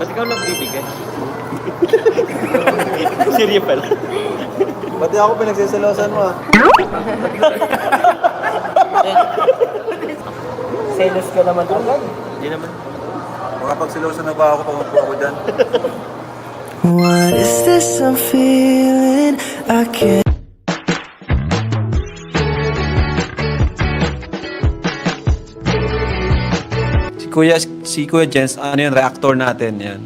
Ba't ikaw nagbibigay? Seryo pala. Pati ako pinagsisilosan mo ah. Selos ka naman agad. Hindi naman. Makapagsilosan na ba ako pag upo ako dyan? What is this I'm feeling? I can't. Si Kuya Jens, ano yun, reactor natin yan.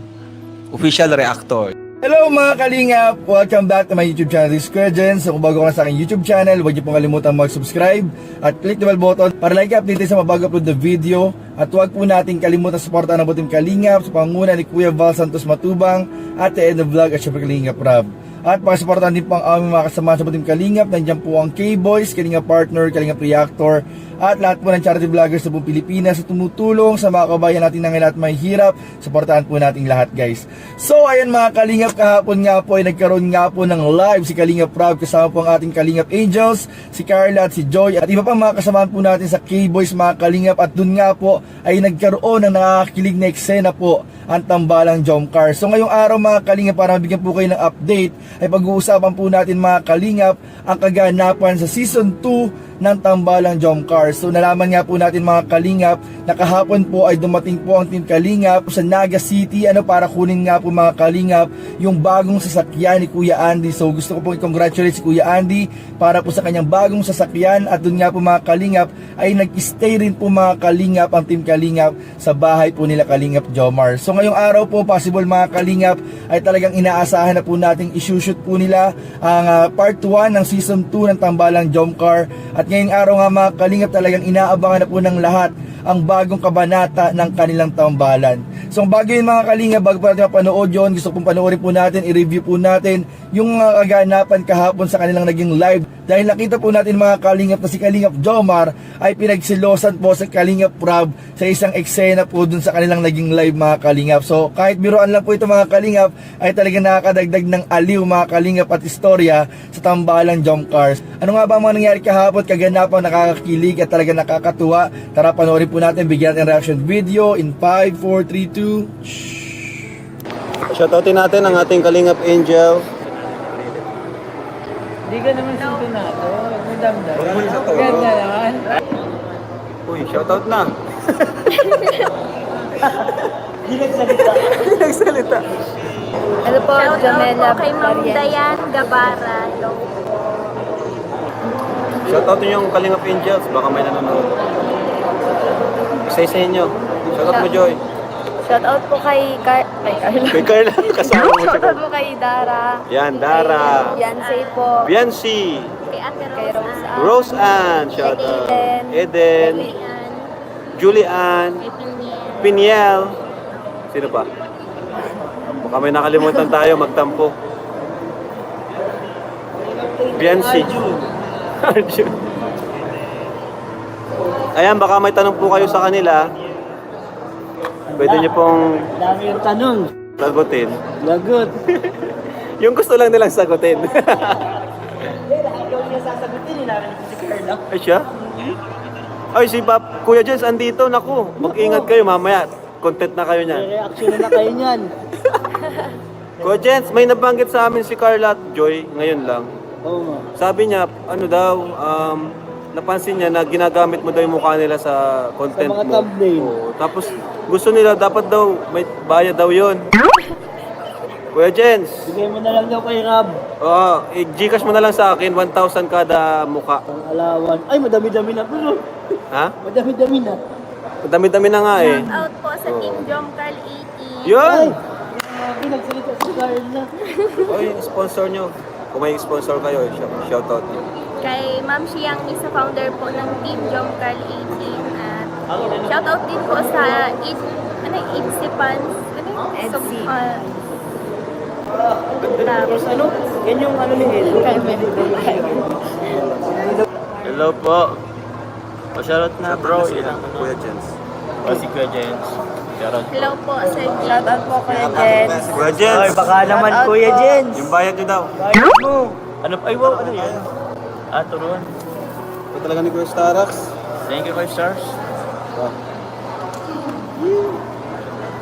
Official reactor. Hello mga kalingap! Welcome back to my YouTube channel, this is Kuya Jens. Kung bago ka na sa aking YouTube channel, huwag niyo pong kalimutan mag-subscribe at click the bell button para like update sa mabago upload na video. At huwag po natin kalimutan suportahan ang buting kalingap sa pangunguna ni Kuya Val Santos Matubang at the end of vlog at syempre Kalingap Rob. At pakisuportahan din po ang aming mga kasama sa buting kalingap. Nandiyan po ang K-Boys, Kalingap Partner, Kalingap Reactor at lahat po ng charity vloggers sa buong Pilipinas na tumutulong sa mga kabayan natin na ngayon at may hirap. Suportahan po natin lahat guys. So ayan mga kalingap, kahapon nga po ay nagkaroon nga po ng live si Kalingap Rob kasama po ang ating Kalingap Angels, si Carla at si Joy at iba pang mga kasamahan po natin sa K-Boys mga kalingap. At dun nga po ay nagkaroon ng nakakakilig na eksena po ang tambalang Jomcar. So ngayong araw mga kalingap, para mabigyan po kayo ng update ay pag-uusapan po natin mga kalingap ang kaganapan sa season 2 ng tambalang Jomcar. So nalaman nga po natin mga kalingap na kahapon po ay dumating po ang Team Kalingap sa Naga City para kunin nga po mga kalingap yung bagong sasakyan ni Kuya Andy. So gusto ko po i-congratulate si Kuya Andy para po sa kanyang bagong sasakyan. At dun nga po mga kalingap ay nag-stay rin po mga kalingap ang Team Kalingap sa bahay po nila Kalingap Jomar. So ngayong araw po possible mga kalingap ay talagang inaasahan na po nating isushoot po nila ang part 1 ng season 2 ng tambalang Jomcar. At ngayong araw nga mga kalingap talagang inaabangan na po ng lahat ang bagong kabanata ng kanilang tambalan. So bago yun mga kalingap, bago po natin mapanood yun, gusto kong panoorin po natin, i-review po natin yung mga kaganapan kahapon sa kanilang naging live. Dahil nakita po natin mga kalingap na si Kalingap Jomar ay pinagsilosan po sa Kalingap Rob sa isang eksena po dun sa kanilang naging live mga kalingap. So kahit biruan lang po ito mga kalingap ay talagang nakakadagdag ng aliw mga kalingap at istorya sa tambalang Jomcars. Ano nga ba mga nangyari kahapon, kaganapan, nakakakilig at talagang nakakatuwa? Tara panoorin po natin, bigyan natin reaction video in 5, 4, 3, 2. Shoutoutin natin ang ating Kalingap Angel. Hindi ka naman sintonado. Madamdam. Huwag mo sa toro. Ganda naman. Uy, shoutout na. Hindi nagsalita. Nagsalita. Ano po, Jamela kay Ma'am Dayan Gabara. Hello. Shoutoutin yung Kalingap Angels, baka may nanonood. Isa-isa inyo. Shoutout mo Joy. Shoutout po kay Carla. Kay Carla, kasama mo siya. Shoutout po kay Dara. Yan, Dara. Beyonce po. Biancy. Kay Ate Kay Rose. Rose. Rose Ann, shoutout. Eden. Julian. Piniel. Sino pa? Baka may nakalimutan tayo, magtampo. Biancy. Arjun. Ayan, baka may tanong po kayo sa kanila. Pwede niyo pong Dami yung tanong. sagutin. Lagot. Yung gusto lang nilang sagutin. Ikaw niya sasagutin. Narinig ko si Carla. Ay siya? Ay, si Kuya Jens andito. Naku, mag-ingat kayo mamaya. Content na kayo niyan. May reaction na kayo niyan. Kuya Jens, may nabanggit sa amin si Carla at Joy ngayon lang. Oo nga. Sabi niya, ano daw, napansin niya na ginagamit mo daw yung mukha nila sa content Sa mga mo. thumbnail. Oo. Tapos gusto nila, dapat daw, may bayad daw yun. Kuya Jens, Bigay mo na lang daw kay Rob. i-Gcash mo na lang sa akin, 1,000 kada mukha. Ang alawan. Ay, madami-dami na. Pero, Ha? madami-dami na. Dami-dami na nga eh. Shout out po sa Team Jomcar 80. Yun! Ay, nagsalita si Carla. Oy, sponsor nyo. Kung may sponsor kayo, shoutout nyo. Kay Ma'am Siang Misa, founder po ng Team Jomcar 18. At shout out din po sa Idsipans. Edsy. Tapos ano? Yan yung ano ni Hel. Hello po. Shoutout na bro. Kuya Jens. Si Kuya Jens. Shoutout. Hello po sa Shoutout po kay Jens. Kuya Jens! Ay, baka naman Kuya Jens. Yung bayad nyo daw. Bayad mo. Ano? Ay, wow. Ano yan? Turuan. Ito talaga ni Kuya Starax. Thank you, 5 stars.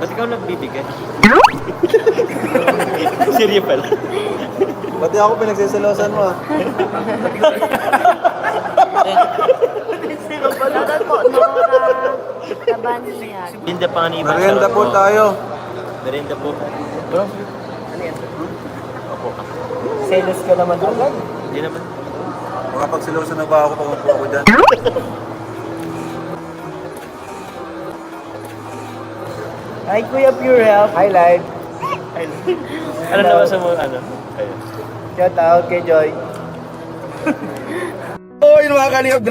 Ba't ikaw nagbibigay? Seryo pala. Pati ako pinagsiselosan mo ah. Shoutout po, Nora Tabaniag. Merienda pa nga ni Ivan. Merienda po tayo. Merienda po. Opo. Selos ka naman agad. Hindi naman. Makapagsilosan na ba ako pag upo ako dyan? Hi, Kuya Pure Health. Hi, Live. Ano naman sa mga ano? Ayun. Shout out kay Joy. Oh, yun mga kalingap,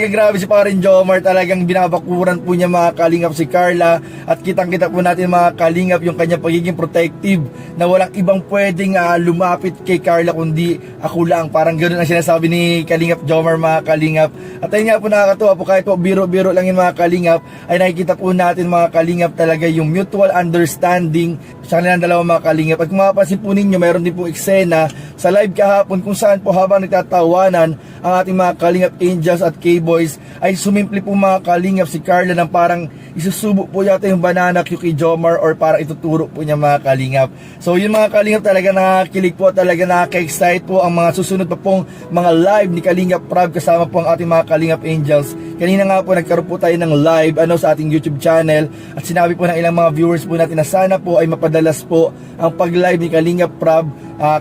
grabe si Parin Jomar, talagang binabakuran po niya mga kalingap si Carla, at kitang-kita po natin mga kalingap yung kanya pagiging protective, na walang ibang pwedeng lumapit kay Carla kundi ako lang, parang ganoon ang sinasabi ni Kalingap Jomar mga kalingap. At ayun nga po, nakakatuwa po, kahit po biro-biro lang yung mga kalingap, ay nakikita po natin mga kalingap talaga yung mutual understanding sa kanilang dalawang mga kalingap. At kung mapapansin po ninyo, mayroon din po eksena sa live kahapon kung saan po habang nagtatawanan ang ating mga kalingap Angels at K-Boys, ay sumimple po mga kalingap si Carla ng parang isusubo po yata yung banana cue kay Jomar, or parang ituturo po niya mga kalingap. So yun mga kalingap, talaga nakakilig po, talaga nakaka-excite po ang mga susunod pa pong mga live ni Kalingap Prab kasama po ang ating mga Kalingap Angels. Kanina nga po nagkaroon po tayo ng live sa ating YouTube channel, at sinabi po ng ilang mga viewers po natin na sana po ay mapadalas po ang pag-live ni Kalingap Prab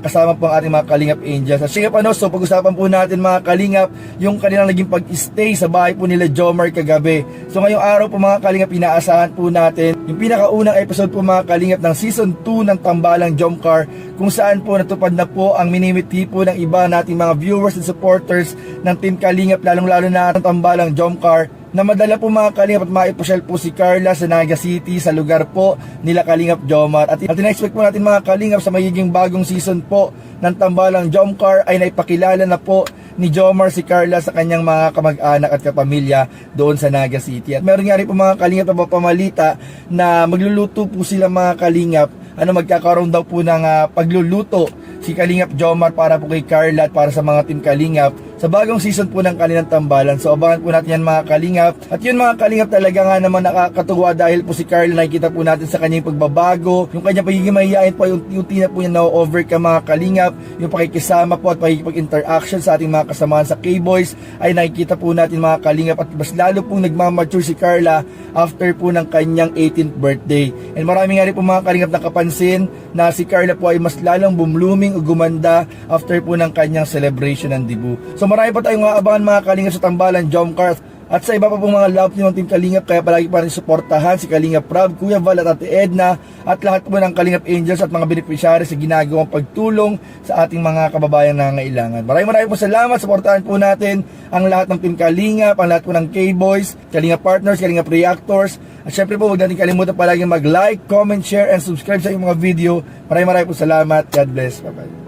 kasama po ang ating mga Kalingap Angels. At sige so pag-usapan po natin mga Kalingap yung kanilang naging pag-stay sa bahay po nila Jomar kagabi. So ngayong araw po mga Kalingap, inaasahan po natin yung pinakaunang episode po mga Kalingap ng Season 2 ng Tambalang Jomcar, kung saan po natupad na po ang minimiti po ng iba nating mga viewers and supporters ng Team Kalingap, lalong-lalo na ang Tambalang Jomcar, na madala po mga Kalingap at maipasyal po si Carla sa Naga City, sa lugar po nila Kalingap Jomar. At ina-expect po natin mga Kalingap sa magiging bagong season po ng Tambalang Jomcar ay naipakilala na po ni Jomar si Carla sa kanyang mga kamag-anak at kapamilya doon sa Naga City. At meron nga rin po mga Kalingap na pamalita na magluluto po sila mga Kalingap, magkakaroon daw po ng pagluluto si Kalingap Jomar para po kay Carla at para sa mga Team Kalingap sa bagong season po ng kanilang tambalan. So abangan po natin yan mga Kalingap. At yun mga Kalingap, talaga nga naman nakakatuwa dahil po si Carla, nakikita po natin sa kanyang pagbabago, yung kanyang pagiging mahihain po, yung tina po niya na-overcome mga Kalingap, yung pakikisama po at pakikipag-interaction sa ating mga kasamahan sa K-Boys, ay nakikita po natin mga Kalingap, at mas lalo pong nagmamature si Carla after po ng kanyang 18th birthday. And marami nga rin po mga Kalingap nakapansin na si Carla po ay mas lalong bumlooming o gumanda after po ng kanyang celebration ng debut. So marami pa tayong aabangan mga Kalingap sa Tambalang Jomcar at sa iba pa pong mga love team ng Team Kalingap, kaya palagi pa rin suportahan si Kalingap Prab, Kuya Val at Ate Edna, at lahat po ng Kalingap Angels at mga beneficiaries sa ginagawang pagtulong sa ating mga kababayan na nangangailangan. Maraming po salamat, suportahan po natin ang lahat ng Team Kalingap, ang lahat po ng K-Boys, Kalingap Partners, Kalingap Reactors, at syempre po huwag natin kalimutan palagi mag-like, comment, share, and subscribe sa inyong mga video. Maraming po salamat. God bless. Bye-bye.